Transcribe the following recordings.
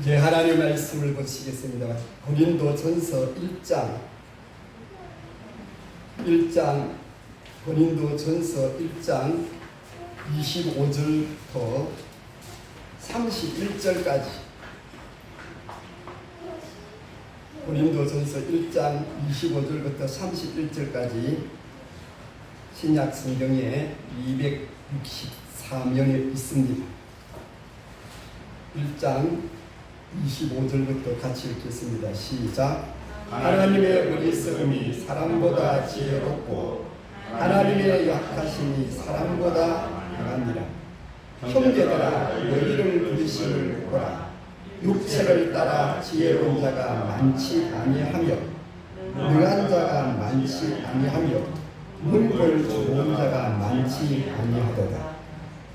이제 하나님의 말씀을 보시겠습니다. 고린도전서 1장 고린도전서 1장 25절부터 31절까지 고린도전서 1장 25절부터 31절까지 신약 성경에 264면에 있습니다. 1장 25절부터 같이 읽겠습니다. 시작. 하나님의 어리석음이 사람보다 지혜롭고 하나님의 약하심이 사람보다 강하니라. 형제들아 너희를 부르심을 보라. 육체를 따라 지혜로운 자가 많지 아니하며 능한 자가 많지 아니하며 문벌 좋은 자가 많지 아니하도다.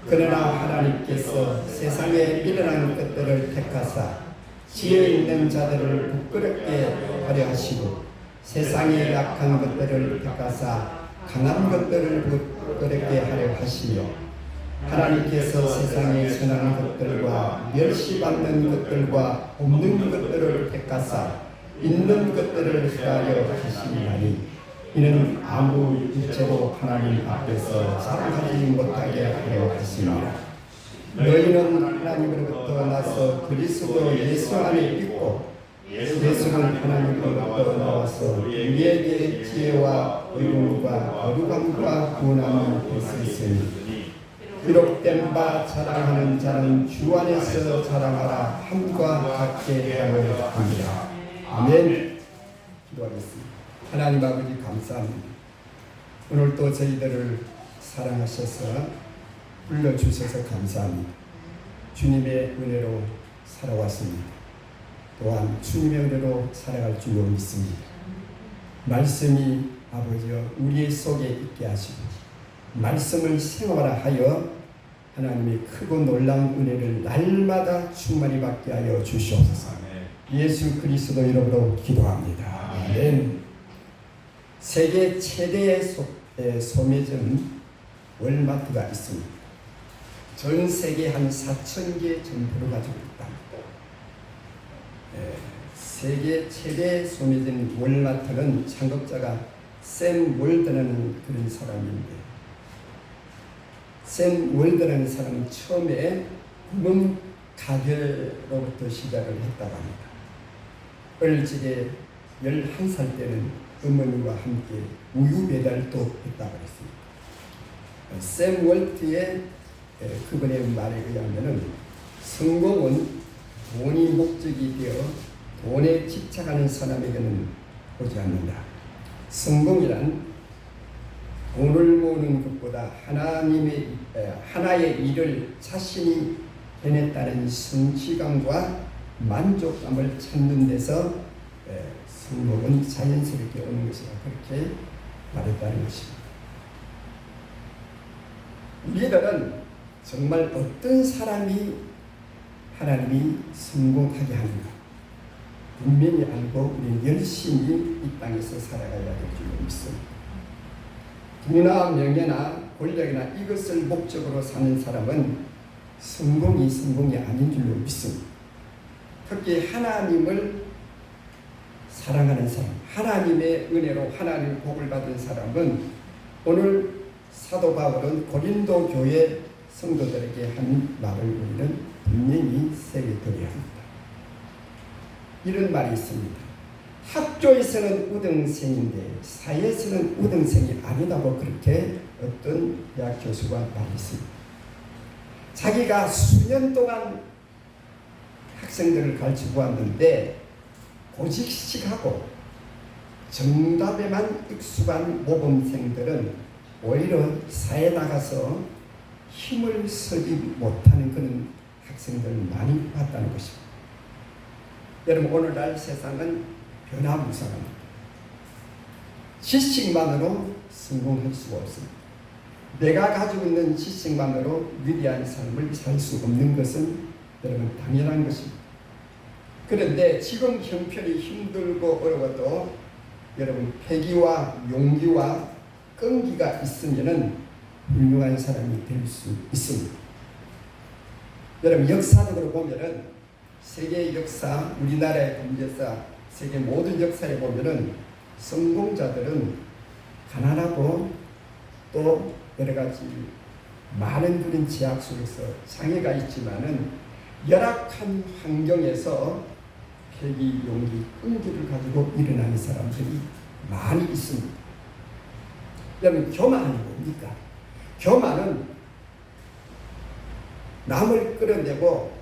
그러나 하나님께서 세상에 일어나는 것들을 택하사 지혜 있는 자들을 부끄럽게 하려 하시고 세상에 약한 것들을 택하사 강한 것들을 부끄럽게 하려 하시며 하나님께서 세상에 선한 것들과 멸시받는 것들과 없는 것들을 택하사 있는 것들을 폐하려 하시리니 이는 아무 일체로 하나님 앞에서 자랑하지 못하게 하려 하시니라. 너희는 하나님으로부터 나서 그리스도 예수 안에 있고 예수는 하나님으로부터 나와서 우리에게 지혜와 의로움과 거룩함과 구원함을 있으시니 기록된 바 자랑하는 자는 주 안에서 자랑하라 함과 같게 하려 합니다. 아멘. 기도하겠습니다. 하나님 아버지 감사합니다. 오늘 또 저희들을 사랑하셔서 불러주셔서 감사합니다. 주님의 은혜로 살아왔습니다. 또한 주님의 은혜로 살아갈 줄 믿습니다. 말씀이 아버지여 우리 속에 있게 하시고 말씀을 생활하여 하나님의 크고 놀라운 은혜를 날마다 충만히 받게 하여 주시옵소서. 예수 그리스도 이름으로 기도합니다. 아멘. 세계 최대의 소매점 월마트가 있습니다. 전 세계 한 4,000개 점포를 가지고 있다. 세계 최대 소매점 월마트는 창업자가 샘 월드라는 그런 사람인데, 샘 월드라는 사람은 처음에 구멍 가게로부터 시작을 했다고 합니다. 어릴 적에 11살 때는 어머니와 함께 우유 배달도 했다고 했습니다. 샘 월트의 그분의 말에 의하면 성공은 돈이 목적이 되어 돈에 집착하는 사람에게는 오지 않는다. 성공이란 돈을 모으는 것보다 하나의 일을 자신이 해냈다는 성취감과 만족감을 찾는 데서 성공은 자연스럽게 오는 것이다. 그렇게 말했다는 것입니다. 우리들은 정말 어떤 사람이 하나님이 성공하게 하는가 분명히 알고 우리는 열심히 이 땅에서 살아가야 될 줄 믿습니다. 부나 명예나 권력이나 이것을 목적으로 사는 사람은 성공이 아닌 줄로 믿습니다. 특히 하나님을 사랑하는 사람, 하나님의 은혜로 하나님의 복을 받은 사람은 오늘 사도 바울은 고린도 교회 성도들에게 한 말을 우리는 분명히 새겨드려야 합니다. 이런 말이 있습니다. 학교에서는 우등생인데 사회에서는 우등생이 아니다고 그렇게 어떤 대학 교수가 말했습니다. 자기가 수년 동안 학생들을 가르치고 왔는데 고직식하고 정답에만 익숙한 모범생들은 오히려 사회에 나가서 힘을 쓰지 못하는 그런 학생들을 많이 봤다는 것입니다. 여러분 오늘날 세상은 변화무쌍합니다. 지식만으로 성공할 수가 없습니다. 내가 가지고 있는 지식만으로 위대한 삶을 살 수 없는 것은 여러분 당연한 것입니다. 그런데 지금 형편이 힘들고 어려워도 여러분 패기와 용기와 끈기가 있으면은 훌륭한 사람이 될 수 있습니다. 여러분 역사적으로 보면은 세계 역사, 우리나라의 범죄사, 세계 모든 역사에 보면은 성공자들은 가난하고 또 여러 가지 많은 그런 제약 속에서 장애가 있지만은 열악한 환경에서 패기, 용기, 끈기를 가지고 일어나는 사람들이 많이 있습니다. 그러면 교만은 뭡니까? 교만은 남을 끌어내고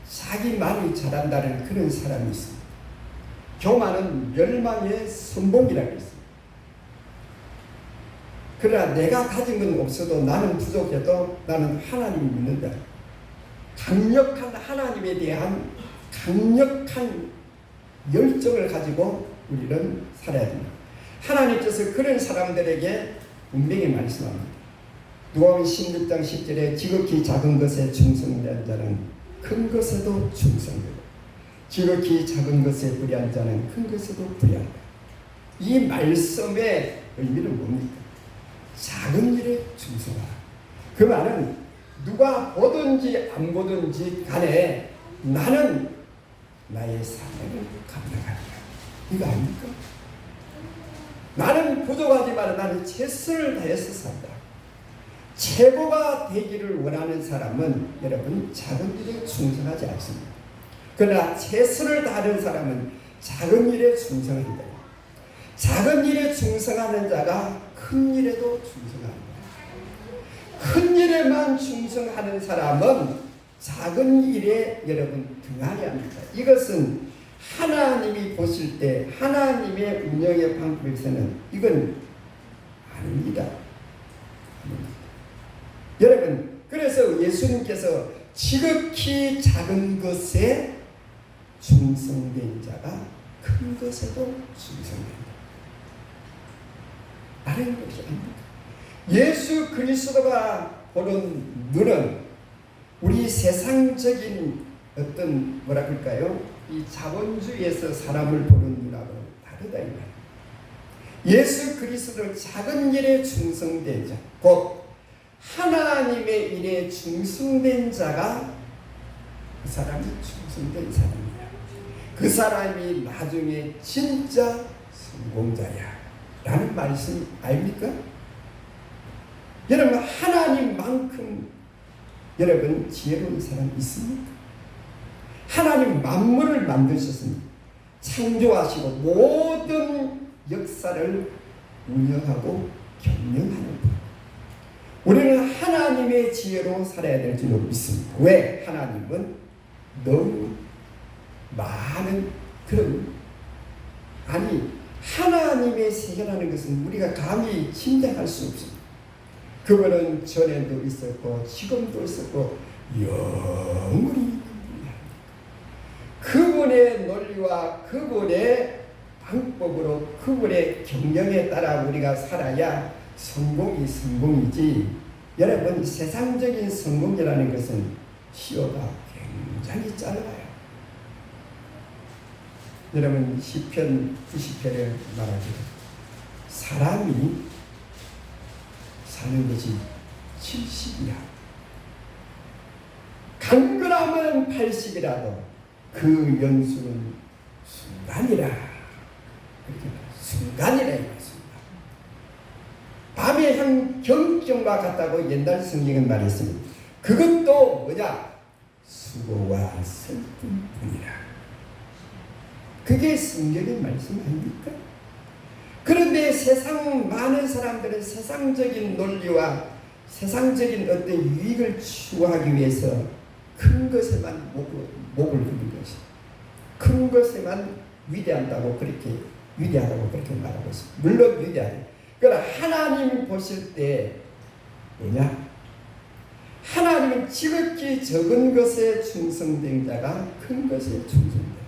자기만이 잘한다는 그런 사람이 있습니다. 교만은 멸망의 선봉이라고 있습니다. 그러나 내가 가진 건 없어도 나는 부족해도 나는 하나님을 믿는다. 강력한 하나님에 대한 강력한 열정을 가지고 우리는 살아야 됩니다. 하나님께서 그런 사람들에게 분명히 말씀합니다. 누가복음 16장 10절에 지극히 작은 것에 충성된 자는 큰 것에도 충성되고 지극히 작은 것에 불의한 자는 큰 것에도 불의한다. 이 말씀의 의미는 뭡니까? 작은 일에 충성하라. 그 말은 누가 보든지 안 보든지 간에 나는 나의 사명을 감당한다. 이거 아닙니까? 나는 부족하지만 나는 최선을 다해서 산다. 최고가 되기를 원하는 사람은 여러분 작은 일에 충성하지 않습니다. 그러나 최선을 다하는 사람은 작은 일에 충성한다. 작은 일에 충성하는 자가 큰 일에도 충성합니다. 큰 일에만 충성하는 사람은 작은 일에 여러분 등하게 합니다. 이것은 하나님이 보실 때 하나님의 운영의 방법에서는 이건 아닙니다. 여러분, 그래서 예수님께서 지극히 작은 것에 충성된 자가 큰 것에도 충성된다. 다른 것이 아닙니다. 예수 그리스도가 보는 눈은 우리 세상적인 어떤 뭐라 그럴까요? 이 자본주의에서 사람을 보는 눈하고 다르다 이 말이에요. 예수 그리스도를 작은 일에 충성된 자, 곧 하나님의 일에 충성된 자가 그 사람이 충성된 사람이야. 그 사람이 나중에 진짜 성공자야 라는 말씀 아닙니까? 여러분, 하나님만큼 여러분 지혜로운 사람 있습니까? 하나님 만물을 만드셨습니다. 창조하시고 모든 역사를 운영하고 경영하는 분. 우리는 하나님의 지혜로 살아야 될 줄로 믿습니다. 왜? 하나님은 너무 많은 그런 하나님의 세계라는 것은 우리가 감히 짐작할 수 없습니다. 그분은 전에도 있었고 지금도 있었고 영원히 있는 분이야. 그분의 논리와 그분의 방법으로 그분의 경영에 따라 우리가 살아야 성공이 성공이지. 여러분, 세상적인 성공이라는 것은 시효가 굉장히 짧아요. 여러분, 시편 90편에 말하기를 사람이 사는 것이 70이야. 강건하면 80이라도 그 연수는 순간이라. 순간이라 이랬습니다. 밤의 한 경경과 같다고 옛날 성경은 말했습니다. 그것도 뭐냐? 수고와 슬픔뿐이라. 그게 성경의 말씀 아닙니까? 그런데 세상 많은 사람들은 세상적인 논리와 세상적인 어떤 유익을 추구하기 위해서 큰 것에만 목을 두는 것이, 큰 것에만 위대하다고 그렇게 말하고 있습니다. 물론 위대하죠. 그러나 하나님 보실 때 뭐냐? 하나님은 지극히 적은 것에 충성된 자가 큰 것에 충성된다.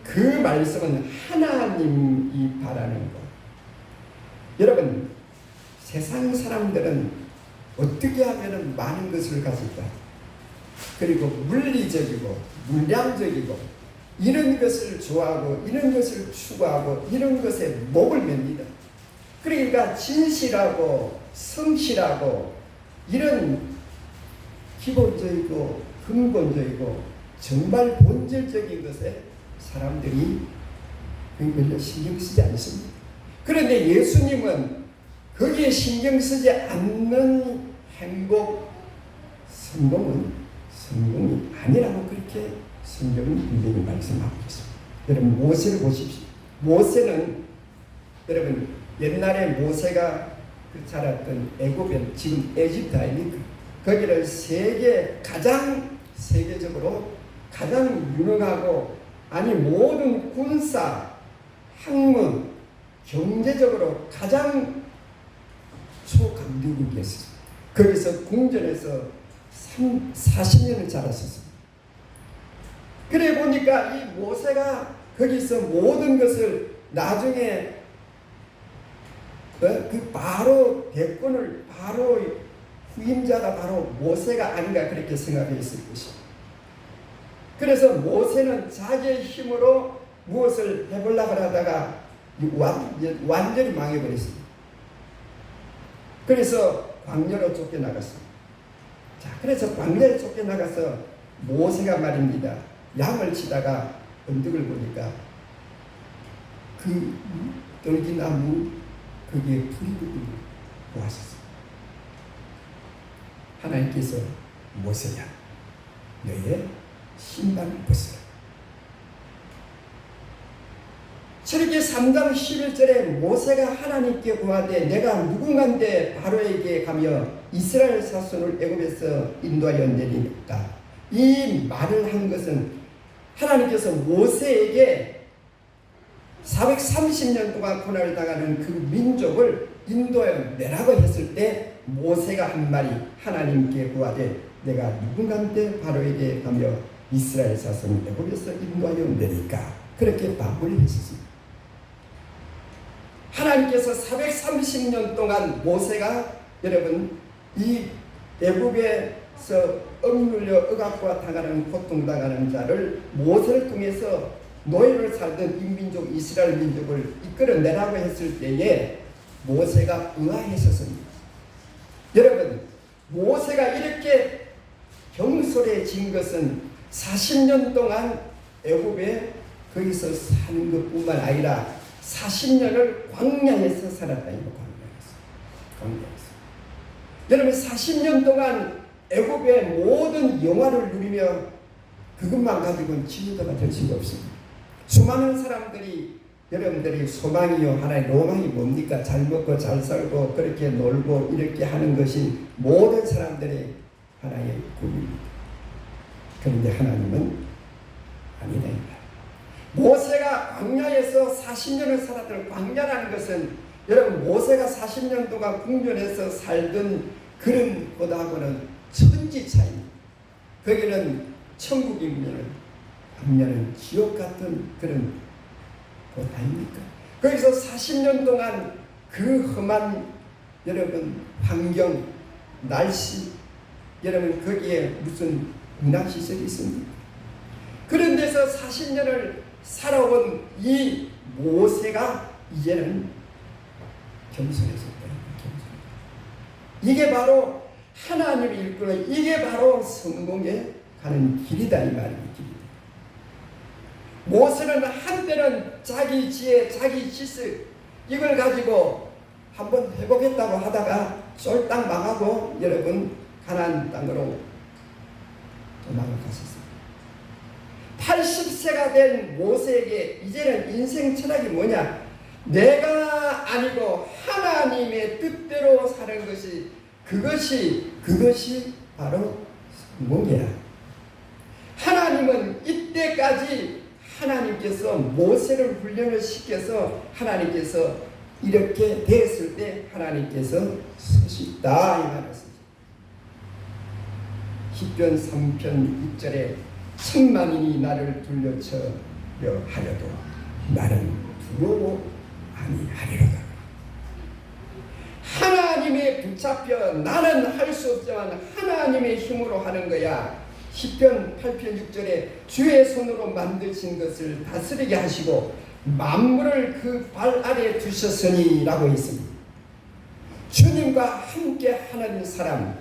그 말씀은 하나님이 바라는 것. 여러분, 세상 사람들은 어떻게 하면 많은 것을 가질까? 그리고 물리적이고 물량적이고 이런 것을 좋아하고 이런 것을 추구하고 이런 것에 목을 맵니다. 그러니까 진실하고 성실하고 이런 기본적이고 근본적이고 정말 본질적인 것에 사람들이 별로 신경 쓰지 않습니다. 그런데 예수님은 거기에 신경 쓰지 않는 행복, 성공이 아니라고 그렇게 성경은 분명히 말씀하고 있습니다. 여러분 모세를 보십시오. 모세는 여러분 옛날에 모세가 자랐던 애굽은 지금 에집트 아닙니까? 거기를 세계적으로 가장 유능하고 모든 군사, 학문, 경제적으로 가장 초강대국이었습니다. 거기서 궁전에서 40년을 자랐었습니다. 그래 보니까 이 모세가 거기서 모든 것을 나중에 그 바로 대권을 바로 후임자가 바로 모세가 아닌가 그렇게 생각했을 것입니다. 그래서 모세는 자기의 힘으로 무엇을 해보려고 하다가 완전히 망해버렸습니다. 그래서 광야로 쫓겨나갔습니다. 자, 그래서 광야에 쫓겨나가서 모세가 말입니다. 양을 치다가 언덕을 보니까 그 떨기나무 거기에 불이 붙는 걸 보았었습니다. 하나님께서 모세야 너의 신발을 벗으라. 저렇게 3장 11절에 모세가 하나님께 구하되 내가 누군가인데 바로에게 가며 이스라엘 자손을 애굽에서 인도하여 내리니까, 이 말을 한 것은 하나님께서 모세에게 430년 동안 고난을 당하는 그 민족을 인도하여 내라고 했을 때 모세가 한 말이 하나님께 구하되 내가 누군가인데 바로에게 가며 이스라엘 자손을 애굽에서 인도하여 내리까, 그렇게 마무리를 했습니다. 하나님께서 430년 동안 모세가 여러분 이 애굽에서 억눌려 억압과 당하는 고통당하는 자를 모세를 통해서 노예를 살던 인민족 이스라엘 민족을 이끌어내라고 했을 때에 모세가 응하했었습니다. 여러분 모세가 이렇게 경솔해진 것은 40년 동안 애굽에 거기서 사는 것뿐만 아니라 40년을 광야에서 살았다. 이거 광야에서. 여러분 40년 동안 애굽의 모든 영화를 누리며 그것만 가지고는 지도자가 될 수가 없습니다. 수많은 사람들이 여러분들이 소망이요 하나의 로망이 뭡니까? 잘 먹고 잘 살고 그렇게 놀고 이렇게 하는 것이 모든 사람들의 하나의 꿈입니다. 그런데 하나님은 아니다. 모세가 광야에서 40년을 살았던 광야라는 것은 여러분 모세가 40년 동안 궁전에서 살던 그런 곳하고는 천지 차이입니다. 거기는 천국이면 광야는 지옥 같은 그런 곳 아닙니까? 거기서 40년 동안 그 험한 여러분 환경, 날씨, 여러분 거기에 무슨 문화시설이 있습니까? 그런 데서 40년을 살아온 이 모세가 이제는 겸손해졌다. 이게 바로 하나님을 일구는, 이게 바로 성공에 가는 길이다 이 말입니다. 모세는 한때는 자기 지혜, 자기 지식 이걸 가지고 한번 해보겠다고 하다가 쫄딱 망하고 여러분 가나안 땅으로 도망을 갔었습니다. 80세가 된 모세에게 이제는 인생 철학이 뭐냐? 내가 아니고 하나님의 뜻대로 사는 것이 그것이 바로 성공이야. 하나님은 이때까지 하나님께서 모세를 훈련을 시켜서 하나님께서 이렇게 됐을 때 하나님께서 서시다 이 말이었습니다. 시편 3편 6절에 천만인이 나를 둘러쳐려 하려도 나는 두려워 아니하리로다. 하나님에 붙잡혀 나는 할 수 없지만 하나님의 힘으로 하는 거야. 시편 8편 6절에 주의 손으로 만드신 것을 다스리게 하시고 만물을 그 발 아래 두셨으니 라고 했습니다. 주님과 함께 하는 사람,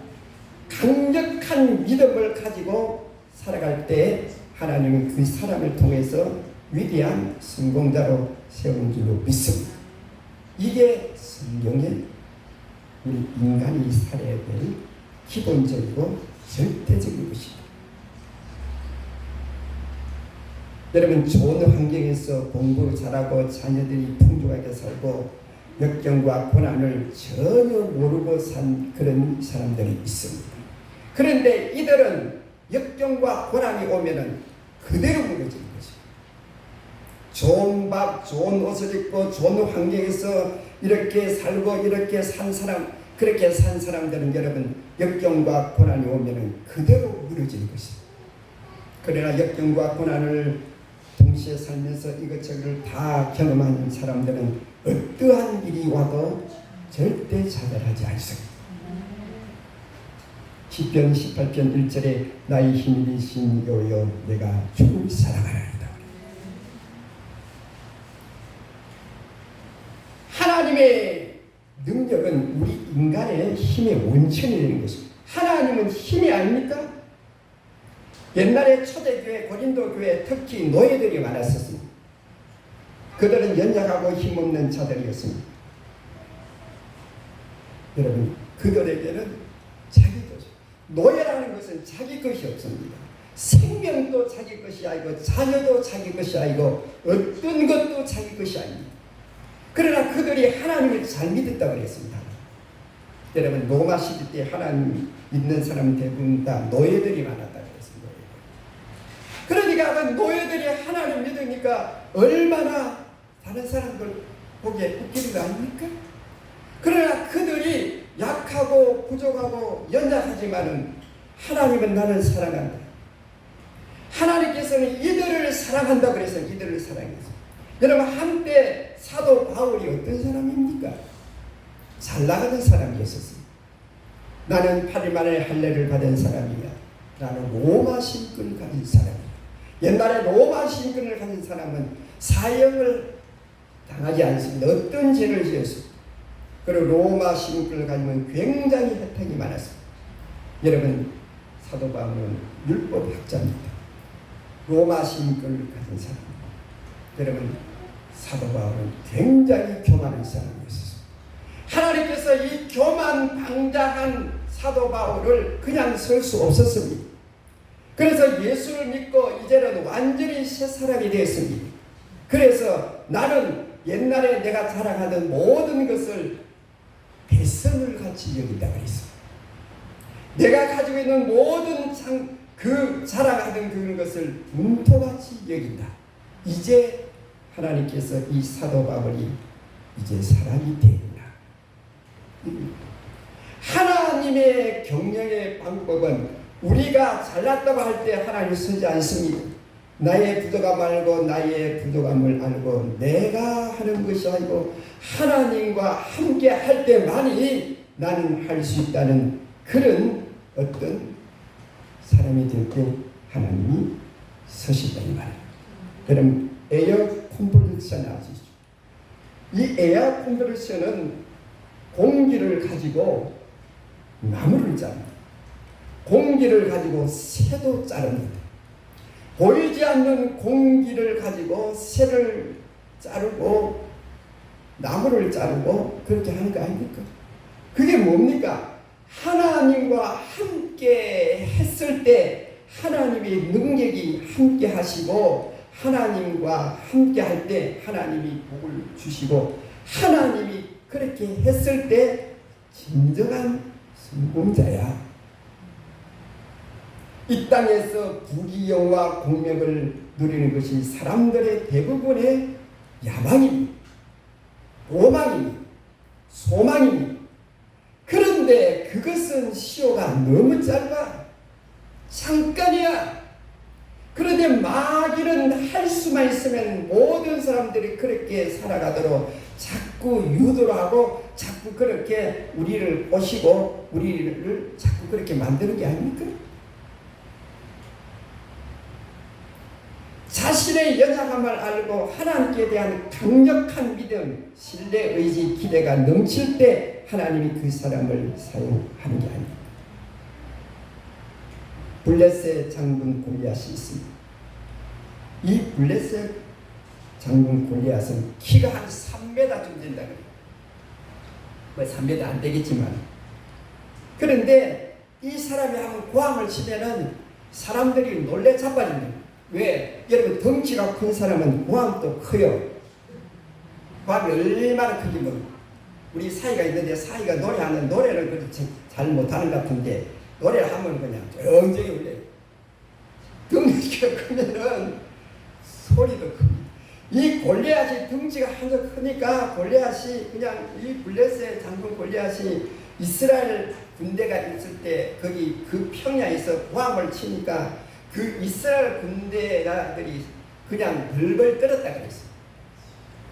강력한 믿음을 가지고 살아갈 때 하나님은 그 사람을 통해서 위대한 성공자로 세운 줄로 믿습니다. 이게 성경의 우리 인간이 살아야 될 기본적이고 절대적인 것입니다. 여러분, 좋은 환경에서 공부 잘하고 자녀들이 풍족하게 살고 역경과 고난을 전혀 모르고 산 그런 사람들이 있습니다. 그런데 이들은 역경과 고난이 오면은 그대로 무너지는 거죠. 좋은 밥, 좋은 옷을 입고 좋은 환경에서 이렇게 살고 이렇게 산 사람, 그렇게 산 사람들은 여러분 역경과 고난이 오면은 그대로 무너지는 것입니다. 그러나 역경과 고난을 동시에 살면서 이것저것 다 경험하는 사람들은 어떠한 일이 와도 절대 좌절하지 않습니다. 시편 18편 1절에 나의 힘이 되신 여호여 내가 주를 사랑하나이다. 하나님의 능력은 우리 인간의 힘의 원천이 되는 것입니다. 하나님은 힘이 아닙니까? 옛날에 초대교회 고린도교회 특히 노예들이 많았었습니다. 그들은 연약하고 힘없는 자들이었습니다. 여러분, 그들에게는 자기 것이, 노예라는 것은 자기 것이 없습니다. 생명도 자기 것이 아니고 자녀도 자기 것이 아니고 어떤 것도 자기 것이 아닙니다. 그러나 그들이 하나님을 잘 믿었다고 그랬습니다. 여러분, 로마 시대 때 하나님 믿는 사람 대부분 다 노예들이 많았다. 그러니까 노예들이 하나님 믿으니까 얼마나 다른 사람들 보기에 웃기는 거 아닙니까? 그러나 그들이 약하고 부족하고 연약하지만은 하나님은 나를 사랑한다. 하나님께서는 이들을 사랑한다 그래서 이들을 사랑했어요. 여러분, 한때 사도 바울이 어떤 사람입니까? 잘 나가는 사람이었었어요. 나는 8일 만에 할례를 받은 사람이야. 나는 로마 신분을 가진 사람이야. 옛날에 로마 신분을 가진 사람은 사형을 당하지 않습니다. 어떤 죄를 지었습니다. 그리고 로마 신분을 가지면 굉장히 혜택이 많았습니다. 여러분, 사도 바울은 율법학자입니다. 로마 신분을 가진 사람입니다. 여러분, 사도 바울은 굉장히 교만한 사람이었습니다. 하나님께서 이 교만방자한 사도 바울을 그냥 설 수 없었습니다. 그래서 예수를 믿고 이제는 완전히 새 사람이 되었습니다. 그래서 나는 옛날에 내가 자랑하던 모든 것을 배선을 같이 여긴다 그랬습니다. 내가 가지고 있는 모든 자랑하던 그런 것을 문토같이 여긴다. 이제 하나님께서 이 사도 바울이 이제 사람이 되었나. 하나님의 경영의 방법은 우리가 잘났다고 할 때 하나님을 쓰지 않습니다. 나의 부족함 알고 나의 부족함을 알고 내가 하는 것이 아니고 하나님과 함께 할 때만이 나는 할 수 있다는 그런 어떤 사람이 될 때 하나님이 서신다 이 말이에요. 그럼 에어 컴프레셔는 아시죠? 이 에어 컴프레셔는 공기를 가지고 나무를 자릅니다. 공기를 가지고 새도 자릅니다. 보이지 않는 공기를 가지고 새를 자르고 나무를 자르고 그렇게 하는 거 아닙니까? 그게 뭡니까? 하나님과 함께 했을 때 하나님의 능력이 함께 하시고 하나님과 함께 할 때 하나님이 복을 주시고 하나님이 그렇게 했을 때 진정한 성공자야. 이 땅에서 부귀영화 공명을 누리는 것이 사람들의 대부분의 야망입니다. 로망입니다. 소망입니다. 그런데 그것은 시효가 너무 짧아. 잠깐이야. 그런데 마귀는 할 수만 있으면 모든 사람들이 그렇게 살아가도록 자꾸 유도를 하고 자꾸 그렇게 우리를 꼬시고 우리를 자꾸 그렇게 만드는 게 아닙니까? 자신의 연약함을 알고 하나님께 대한 강력한 믿음, 신뢰, 의지, 기대가 넘칠 때 하나님이 그 사람을 사용하는 게 아닙니다. 블레셋 장군 골리앗이 있습니다. 이 블레셋 장군 골리앗은 키가 한 3m쯤 된다 그래요. 뭐 3m 안 되겠지만, 그런데 이 사람이 한번 고함을 치면은 사람들이 놀래 자빠지는 거예요. 왜? 여러분, 덩치가 큰 사람은 고함도 커요. 고함이 얼마나 크기면, 우리 사이가 있는데 사이가 노래하는 노래를 그렇게 잘 못하는 것 같은데 노래를 하면 그냥 정정히 울려요. 덩치가 크면은 소리도 큽니다. 이 골리앗이 덩치가 한적 크니까 골리앗이 그냥 이 블레셋 장군 골리앗이 이스라엘 군대가 있을 때 거기 그 평야에서 고함을 치니까 그 이스라엘 군대들이 그냥 벌벌 떨었다 그랬어요.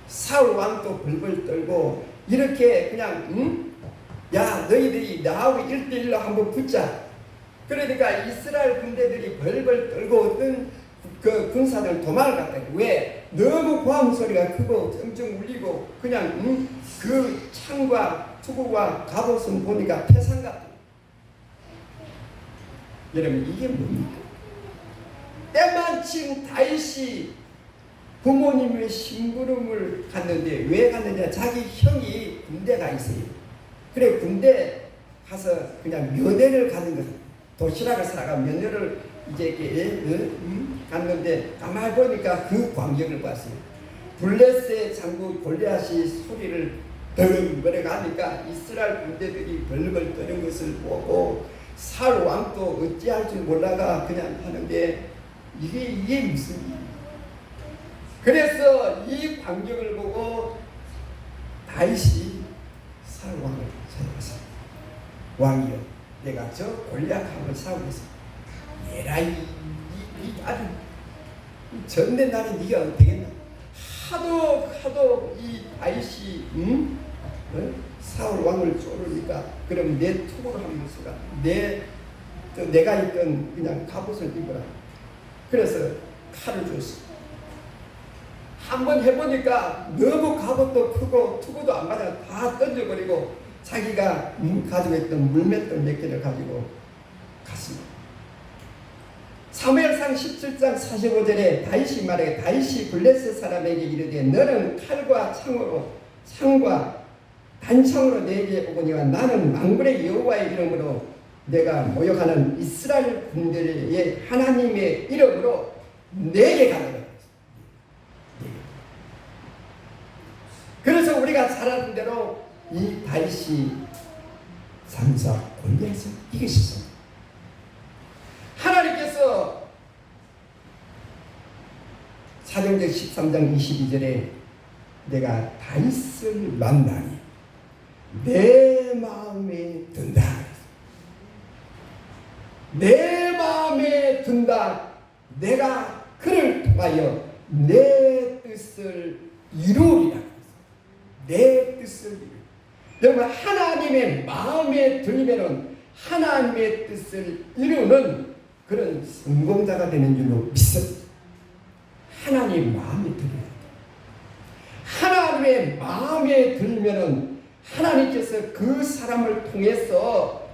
사울 왕도 벌벌 떨고 이렇게 그냥 야 너희들이 나하고 1대1로 한번 붙자. 그러니까 이스라엘 군대들이 벌벌 떨고 어떤 그 군사들 도망을 갔다. 왜? 너무 고함 소리가 크고 쩡쩡 울리고 그냥 그 창과 투구와 갑옷은 보니까 태산 같아. 여러분, 이게 뭡니까? 때마침 다윗이 부모님의 심부름을 갔는데, 왜 갔느냐? 자기 형이 군대가 있어요. 그래 군대 가서 그냥 면회를 가는 거예요. 도시락을 사가 면회를 이제 이렇게 갔는데 가만히 보니까 그 광경을 봤어요. 블레셋 장군 골리앗이 소리를 덩그레 가니까 이스라엘 군대들이 벌벌 떠는 것을 보고 사울 왕도 어찌할 줄 몰라가 그냥 하는데 이게 무슨 일이야? 그래서 이 광경을 보고 다윗이 사울 왕을 찾아가서 왕이여, 내가 저 골리앗 한번 싸우겠어. 얘라 이 아주 전대 날에 네가 어떻겠나? 하도 이 다윗이 사울 왕을 쪼르니까 그럼 내 투구를 한번 쓰라. 내가 입던 그냥 갑옷을 입어라. 그래서 칼을 줬어. 한번 해보니까 너무 갑옷도 크고 투구도 안 맞아. 다 던져버리고 자기가 가지고 있던 물맷돌 몇 개를 가지고 갔습니다. 사무엘상 17장 45절에 다윗이 말하되 다윗이 블레셋 사람에게 이르되 너는 칼과 창과 단창으로 내게 오거니와 나는 만군의 여호와의 이름으로 내가 모욕하는 이스라엘 군대의 하나님의 이름으로 내게 가노라. 그래서 우리가 잘 아는 대로 이 다윗이 삼사 골리앗을 이기셨습니다. 하나님께서 사도행전 13장 22절에 내가 다윗을 만나니 내 마음에 든다. 내 마음에 든다. 내가 그를 통하여 내 뜻을 이루리라. 내 뜻을 이루리라. 여러분, 하나님의 마음에 들면은 하나님의 뜻을 이루는 그런 성공자가 되는 줄로 믿습니다. 하나님 마음에 들어야 돼. 하나님의 마음에 들면은 하나님께서 그 사람을 통해서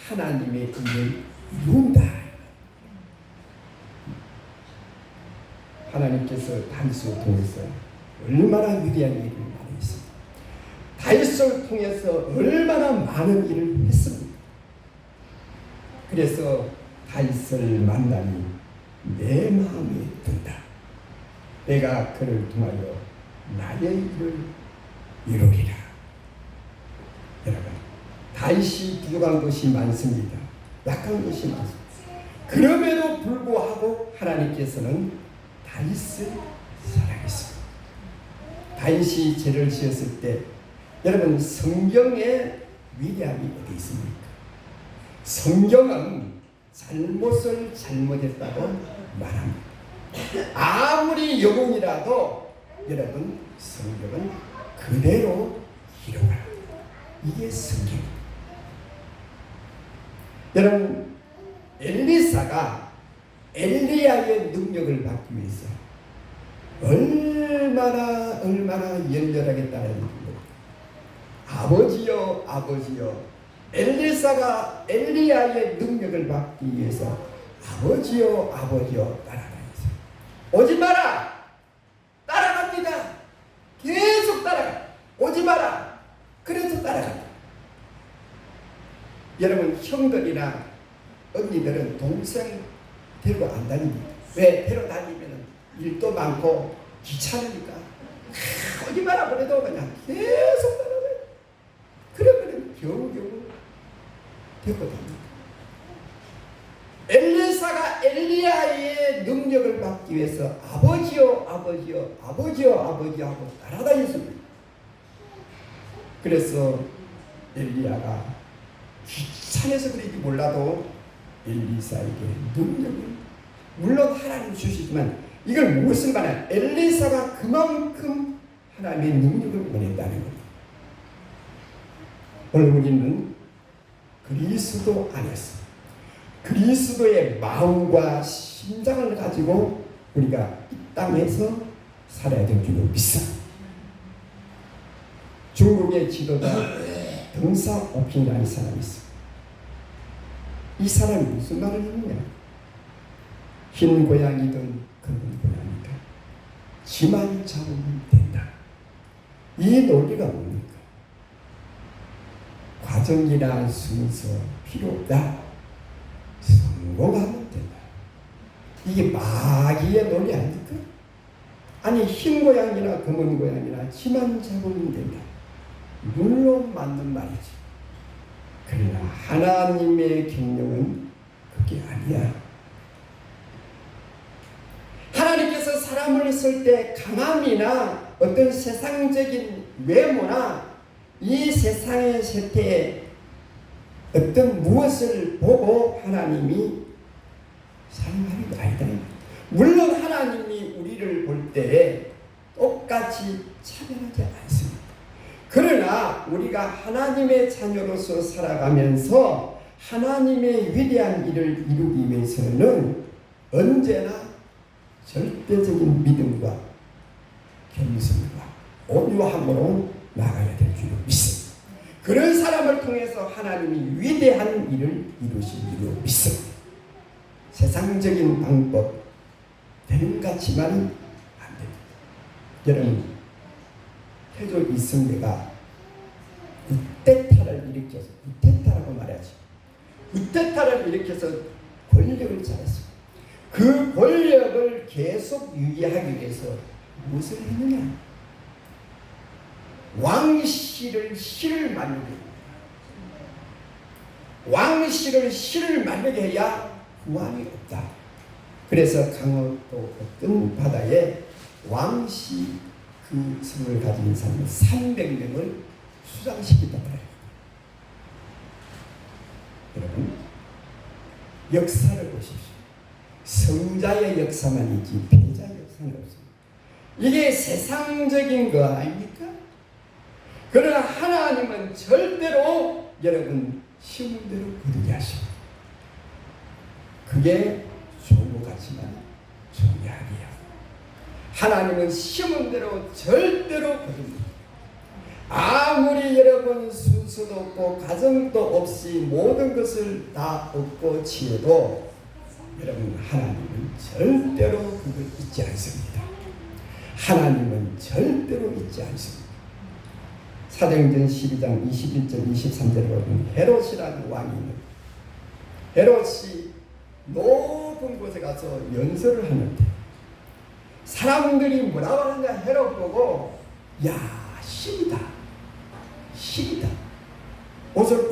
하나님의 일을 이룬다. 하나님께서 다윗을 통해서 얼마나 위대한 일을 많이 했습니다. 다윗을 통해서 얼마나 많은 일을 했습니다. 그래서 다윗을 만나니 내 마음에 든다. 내가 그를 통하여 나의 일을 이루리라. 여러분, 다윗이 부족한 것이 많습니다. 약한 것이 많습니다. 그럼에도 불구하고 하나님께서는 다윗을 사랑했습니다. 다윗이 죄를 지었을 때 여러분, 성경에 위대함이 어디 있습니까? 성경은 잘못을 잘못했다고 말합니다. 아무리 영웅이라도 여러분, 성경은 그대로 기록합니다. 이게 성경입니다. 여러분, 엘리사가 엘리야의 능력을 받기 위해서 얼마나 열렬하게 따르는 아버지여 아버지여, 엘리사가 엘리야의 능력을 받기 위해서 아버지여 아버지여 따라가요. 오지 마라. 따라갑니다. 계속 따라가. 오지 마라. 그래서 따라간다. 여러분, 형들이나 언니들은 동생 데리고 안 다닙니다. 왜? 데리고 다니면 일도 많고 귀찮으니까 오지 마라 그래도 그냥 계속 따라가요. 그러면 겨우겨우 데리고 다닙니다. 엘리사가 엘리야의 능력을 받기 위해서 아버지요 아버지요 아버지요 아버지요 하고 따라다녔습니다. 그래서 엘리야가 귀찮아서 그런지 몰라도 엘리사에게 능력을, 물론 하나님 주시지만 이걸 무엇을 말하냐, 엘리사가 그만큼 하나님의 능력을 원했다는 겁니다. 오늘 우리는 그리스도 안에서 그리스도의 마음과 심장을 가지고 우리가 이 땅에서 살아야 될 줄로 믿습니다. 중국의 지도자 덩사오핑이라는 사람이 있어요. 이 사람이 무슨 말을 했느냐? 흰 고양이든 검은 고양이든 지만 잡으면 된다. 이 논리가 뭡니까? 과정이나 순서 필요 없다. 성공하면 된다. 이게 마귀의 논리 아닙니까? 아니, 흰 고양이나 검은 고양이나 지만 잡으면 된다. 물론 맞는 말이지. 그러나 하나님의 경영은 그게 아니야. 하나님께서 사람을 쓸 때 강함이나 어떤 세상적인 외모나 이 세상의 세태에 어떤 무엇을 보고 하나님이 사용하는 게 아니다. 물론 하나님이 우리를 볼 때 똑같이 차별하지 않습니다. 그러나 우리가 하나님의 자녀로서 살아가면서 하나님의 위대한 일을 이루기 위해서는 언제나 절대적인 믿음과 겸손과 온유함으로 나가야 될 줄 믿습니다. 그런 사람을 통해서 하나님이 위대한 일을 이루실 줄로 믿습니다. 세상적인 방법 되는 것 같지만 안 됩니다. 여러분, 태조 이승배가 구테타를 일으켜서, 구테타라고 말하지, 구테타를 일으켜서 권력을 잡았습니다. 그 권력을 계속 유지하기 위해서 무엇을 했느냐? 왕실을 실을 만들게 합니다. 왕실을 실을 만들게 해야 후환이 없다. 그래서 강원도 어떤 바다에 왕시 그 성을 가진 사람 300명을 수장시키다 말이에요. 여러분, 역사를 보십시오. 성자의 역사만 있지 패자의 역사는 없습니다. 이게 세상적인 거 아닙니까? 그러나 하나님은 절대로 여러분 심은 대로 거두게 하십니다. 그게 좋은 것 같지만 좋은 게 아니에요. 하나님은 심은 대로 절대로 거둡니다. 아무리 여러분 순수도 없고 가정도 없이 모든 것을 다 얻고 치해도 여러분 하나님은 절대로 그걸 잊지 않습니다. 하나님은 절대로 잊지 않습니다. 사도행전 12장 21절 23절에 보면 헤롯이라는 왕이 있는, 헤롯이 높은 곳에 가서 연설을 하는데 사람들이 뭐라고 하느냐, 헤롯 보고 야, 신이다, 신이다. 옷을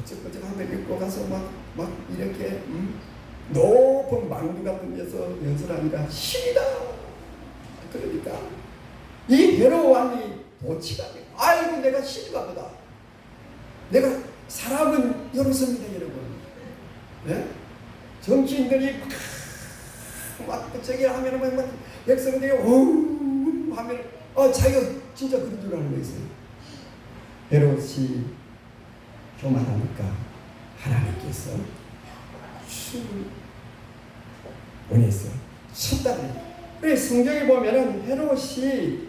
쩍쩍하며 입고 가서 막 이렇게 높은 망두 같은 데서 연설하니까 신이다. 그러니까 이 헤롯 왕이 도치가, 아이고 내가 신인가 보다. 내가 사람은 여럿입니다, 여러분. 네? 정치인들이 막 저기 하면은 막 백성들이 하면 자기가 진짜 그런 줄 알고 있어요. 헤롯이 교만하니까 하나님께서 춤을 원했어요. 쳤다는. 그래서 성경에 보면은 헤롯이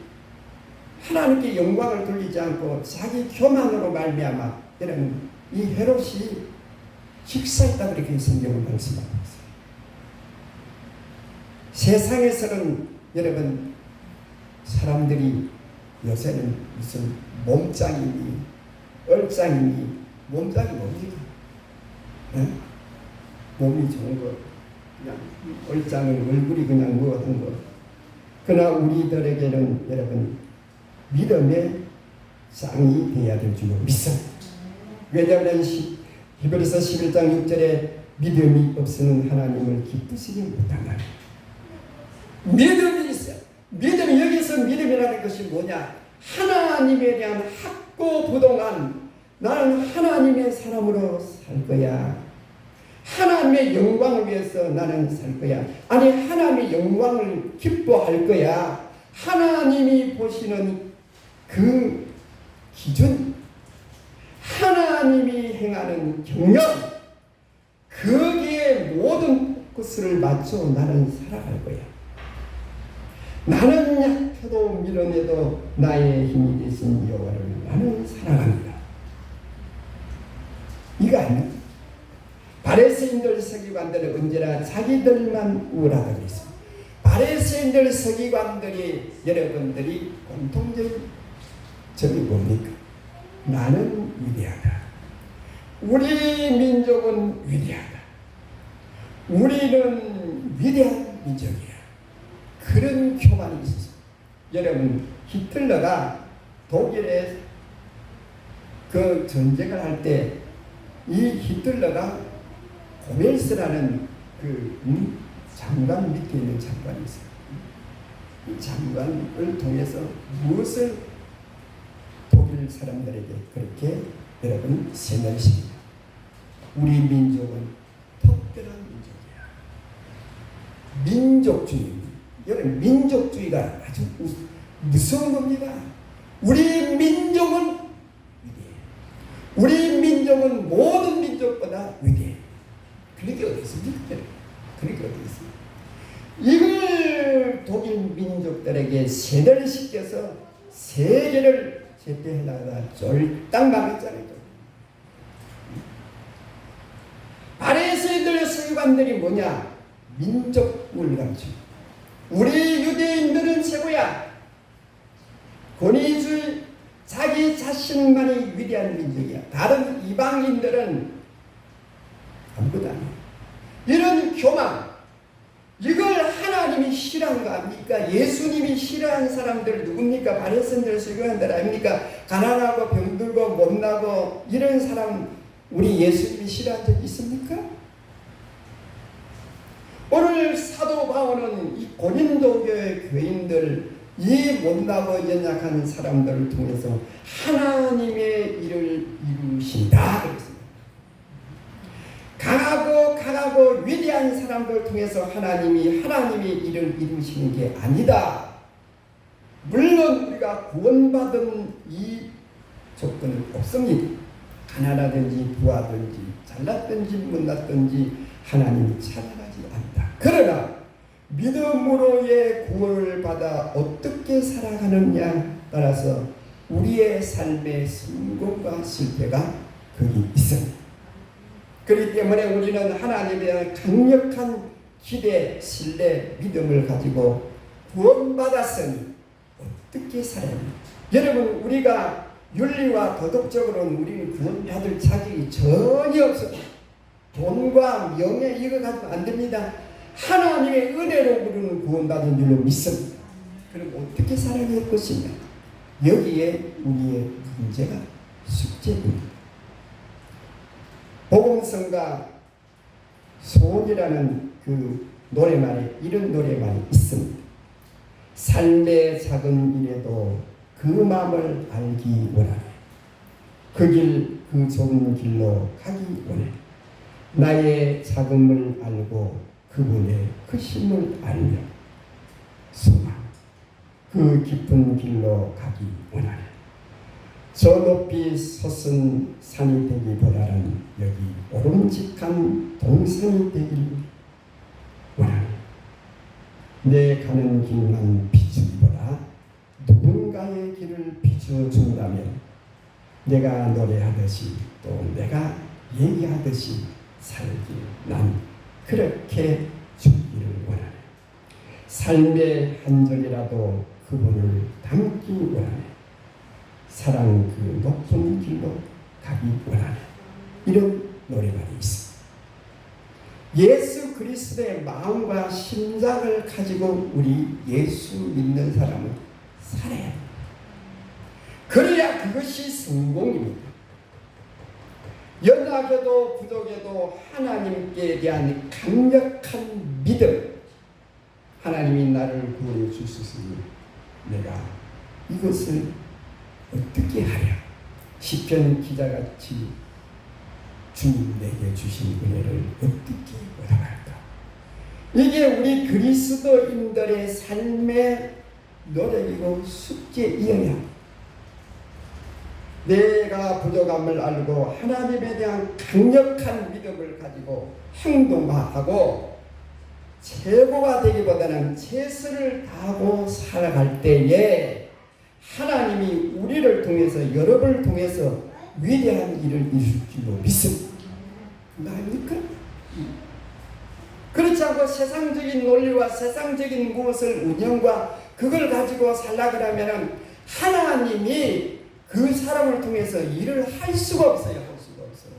하나님께 영광을 돌리지 않고 자기 교만으로 말미암아 이런 이 헤롯이 직사했다, 그렇게 성경을 말씀하고 있어요. 세상에서는 여러분 사람들이 요새는 무슨 몸짱이니 얼짱이니 몸짱이 뭡니까? 네? 몸이 좋은 거 그냥 얼짱은 얼굴이 그냥 무엇한 거. 그러나 우리들에게는 여러분 믿음의 짱이 되어야 될 줄 믿습니다. 왜냐하면 히브리서 11장 6절에 믿음이 없으면 하나님을 기쁘시게 못한다. 믿음이 있어요. 믿음이 여기서 믿음이라는 것이 뭐냐? 하나님에 대한 확고부동한 나는 하나님의 사람으로 살 거야. 하나님의 영광을 위해서 나는 살 거야. 아니 하나님의 영광을 기뻐할 거야. 하나님이 보시는 그 기준, 하나님이 행하는 경영, 거기에 모든 것을 맞춰 나는 살아갈 거야. 나는 약해도 미련해도 나의 힘이 되신 여호와를 나는 사랑합니다. 이거 아니야? 바리새인들 서기관들은 언제나 자기들만 우월하다고 했습니다. 바리새인들 서기관들이 여러분들이 공통적인 점이 뭡니까? 나는 위대하다. 우리 민족은 위대하다. 우리는 위대한 민족이야. 그런 교만이 있었어요. 여러분 히틀러가 독일에 그 전쟁을 할 때 이 히틀러가 고멜스라는 그 장관 밑에 있는 장관이 있어요. 이 장관을 통해서 무엇을 독일 사람들에게 그렇게 여러분 세뇌시킵니다. 우리 민족은 특별한 민족이야. 민족주의입니다. 여러분 민족주의가 아주 무서운 겁니다. 우리 민족은 위대해. 우리 민족은 모든 민족보다 위대해. 그렇게 어디 있습니까? 그렇게 어디 있습니까? 이걸 독일 민족들에게 세뇌를 시켜서 세계를 제때하다가 쫄딱 망했잖아요. 바리새인들 서기관들이 뭐냐? 민족을 가르쳐. 우리 유대인들은 최고야. 권위주의, 자기 자신만이 위대한 민족이야. 다른 이방인들은 아무것도 아니야. 이런 교만, 이걸 하나님이 싫어한 거 아닙니까? 예수님이 싫어한 사람들 누굽니까? 바리새인들 서기관들 아닙니까? 가난하고 병들고 못나고 이런 사람 우리 예수님이 싫어한 적 있습니까? 오늘 사도 바울은 이 고린도 교회 교인들, 이 못나고 연약한 사람들을 통해서 하나님의 일을 이루신다 그랬습니다. 강하고 위대한 사람들을 통해서 하나님이 하나님의 일을 이루시는 게 아니다. 물론 우리가 구원받은 이 조건은 없습니다. 가난하든지 부하든지 잘났든지 못났든지 하나님이 차별하지 않다. 그러나 믿음으로의 구원을 받아 어떻게 살아가느냐 따라서 우리의 삶의 성공과 실패가 거기 있습니다. 그렇기 때문에 우리는 하나님에 대한 강력한 기대, 신뢰, 믿음을 가지고 구원받았으니 어떻게 살아야 합니까? 여러분 우리가 윤리와 도덕적으로는 우리는 구원받을 자격이 전혀 없습니다. 돈과 명예 이거 가지고 안 됩니다. 하나님의 은혜로 우리는 구원받은 줄로 믿습니다. 그럼 어떻게 살아갈 것이냐? 여기에 우리의 문제가 숙제입니다. 복음성가 소원이라는 그 노래말에 이런 노래말이 있습니다. 삶의 작은 일에도 그 마음을 알기 원하네. 그 길, 그 좁은 길로 가기 원해. 나의 작음을 알고 그분의 크심을 알며 소망, 그 깊은 길로 가기 원하네. 저 높이 솟은 산이 되기보다는 여기 오름직한 동산이 되길 원하네. 내 가는 길만 비추기보다 누군가의 길을 비춰준다면 내가 노래하듯이 또 내가 얘기하듯이 살길 난 그렇게 주기를 원하네. 삶의 한 절이라도 그분을 닮기 원하네. 사랑 그 높은 길로 가기 원하네. 이런 노래말이 있습니다. 예수 그리스도의 마음과 심장을 가지고 우리 예수 믿는 사람은 살아야 합니다. 그래야 그것이 성공입니다. 연약해도 부족해도 하나님께 대한 강력한 믿음, 하나님이 나를 구원해 주셨으니 내가 이것을 어떻게 하랴. 시편 기자같이 주님 내게 주신 은혜를 어떻게 받아갈까. 이게 우리 그리스도인들의 삶의 노력이고 숙제이어야 내가 부족함을 알고 하나님에 대한 강력한 믿음을 가지고 행동하고 최고가 되기보다는 최선을 다하고 살아갈 때에 하나님이 우리를 통해서 여러분을 통해서 위대한 일을 이루실 줄로 믿습니다. 아닙니까? 그렇지 않고 세상적인 논리와 세상적인 무엇을 운영과 그걸 가지고 살라 그러면 하나님이 그 사람을 통해서 일을 할 수가 없어요. 할 수가 없어요.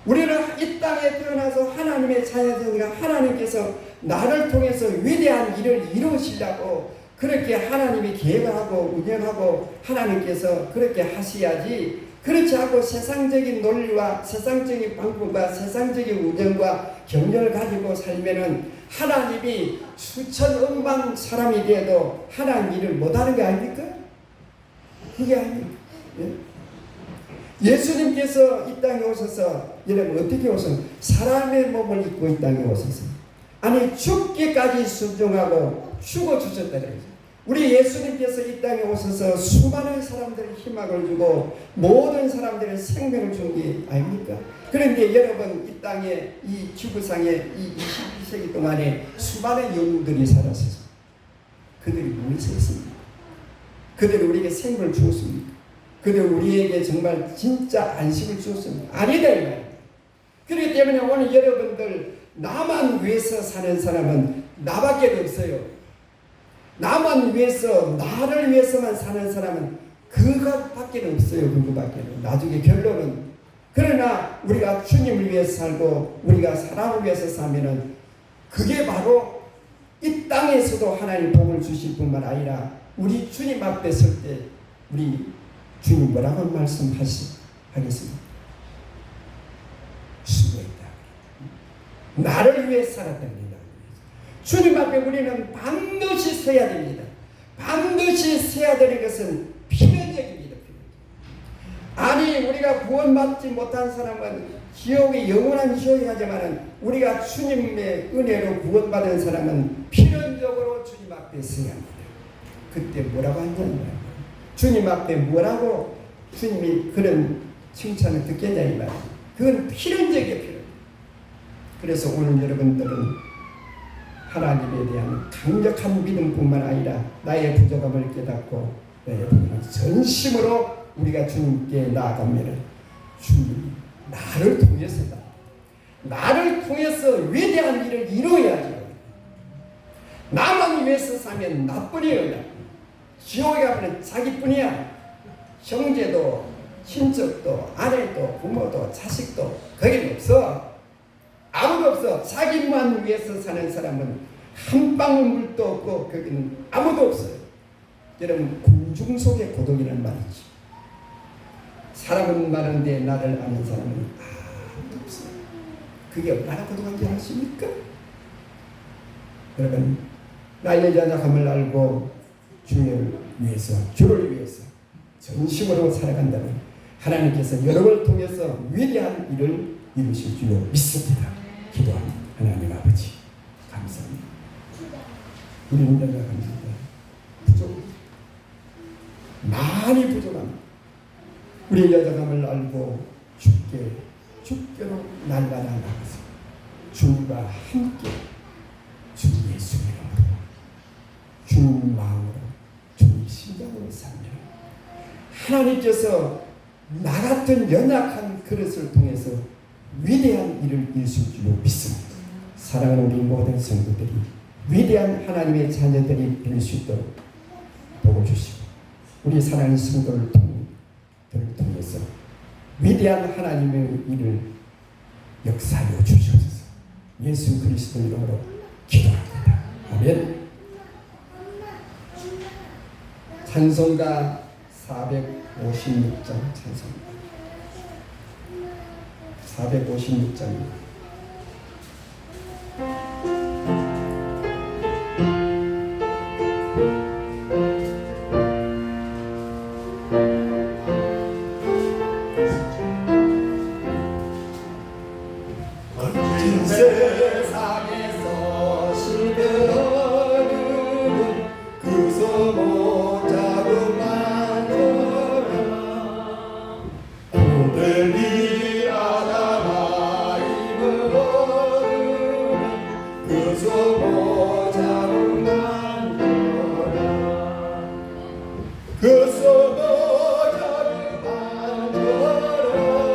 우리는 이 땅에 태어나서 하나님의 자녀들이니까 하나님께서 나를 통해서 위대한 일을 이루시려고 그렇게 하나님이 계획하고 운영하고 하나님께서 그렇게 하셔야지, 그렇지 않고 세상적인 논리와 세상적인 방법과 세상적인 운영과 경륜을 가지고 살면은 하나님이 수천 억만 사람이 돼도 하나님 일을 못하는 게 아닙니까? 그게 아닙니까? 예? 예수님께서 이 땅에 오셔서 여러분 어떻게 오셔서 사람의 몸을 입고 이 땅에 오셔서 아니 죽기까지 순종하고 죽어주셨다 그러죠. 우리 예수님께서 이 땅에 오셔서 수많은 사람들의 희망을 주고 모든 사람들의 생명을 준 게 아닙니까? 그런데 여러분 이 땅에 이 지구상에 이 22세기 동안에 수많은 영웅들이 살았어요. 그들이 무엇을 했습니까? 그들이 우리에게 생명을 주었습니까? 그들이 우리에게 정말 진짜 안식을 주었습니까? 아니다 이 말이에요. 그렇기 때문에 오늘 여러분들 나만 위해서 사는 사람은 나밖에 없어요. 나만 위해서 나를 위해서만 사는 사람은 그것밖에 없어요. 그거밖에. 나중에 결론은 그러나 우리가 주님을 위해서 살고 우리가 사람을 위해서 사면은 그게 바로 이 땅에서도 하나님 복을 주실 뿐만 아니라 우리 주님 앞에 설 때 우리 주님 뭐라고 말씀하겠습니까? 수고했다. 나를 위해 살았답니다. 주님 앞에 우리는 반드시 서야 됩니다. 반드시 서야 되는 것은 필연적입니다. 아니 우리가 구원받지 못한 사람은 지옥이 영원한 지옥이 하지만 우리가 주님의 은혜로 구원받은 사람은 필연적으로 주님 앞에 서야 합니다. 그때 뭐라고 하냐면 주님 앞에 뭐라고 주님이 그런 칭찬을 듣겠냐 이 말이에요. 그건 필연적이에요. 필연. 그래서 오늘 여러분들은 하나님에 대한 강력한 믿음뿐만 아니라 나의 부족함을 깨닫고 나의 부족함을 전심으로 우리가 주님께 나아가면 주님이 나를 통해서다. 나를 통해서 위대한 일을 이루어야지. 나만 위해서 사면 나뿐이에요. 지옥에 가면 자기뿐이야. 형제도 친척도 아내도 부모도 자식도 거긴 없어. 아무도 없어. 자기만 위해서 사는 사람은 한 방울 물도 없고 거기는 아무도 없어요. 여러분 군중 속의 고독이라는 말이지. 사람은 많은데 나를 아는 사람은 아무도 없어요. 그게 얼마나 고독한지 아십니까? 여러분 나의 연약함을 알고 주를 위해서 전심으로 살아간다면 하나님께서 여러분을 통해서 위대한 일을 이루실 줄 믿습니다. 기도합니다. 하나님 아버지 감사합니다. 우리는 연약합니다. 많이 부족합니다. 우리의 연약함을 알고 주께로 날마다 나가서 주님과 함께 주 예수 이름으로 주님 마음으로 주님 심장으로 살면 하나님께서 나 같은 연약한 그릇을 통해서 위대한 일을 이루실 줄로 믿습니다. 사랑하는 우리 모든 성도들이 위대한 하나님의 자녀들이 될 수 있도록 도와주시고 우리 사랑하는 성도를 통해서 위대한 하나님의 일을 역사하여 주시옵소서. 예수 그리스도 이름으로 기도합니다. 아멘. 찬송가 456장 찬송가 456장입니다. 세상에서 시들은 그 소모 자국만 줘라 오늘이 아담아 입은 그 소모 자국만 줘라 그 소모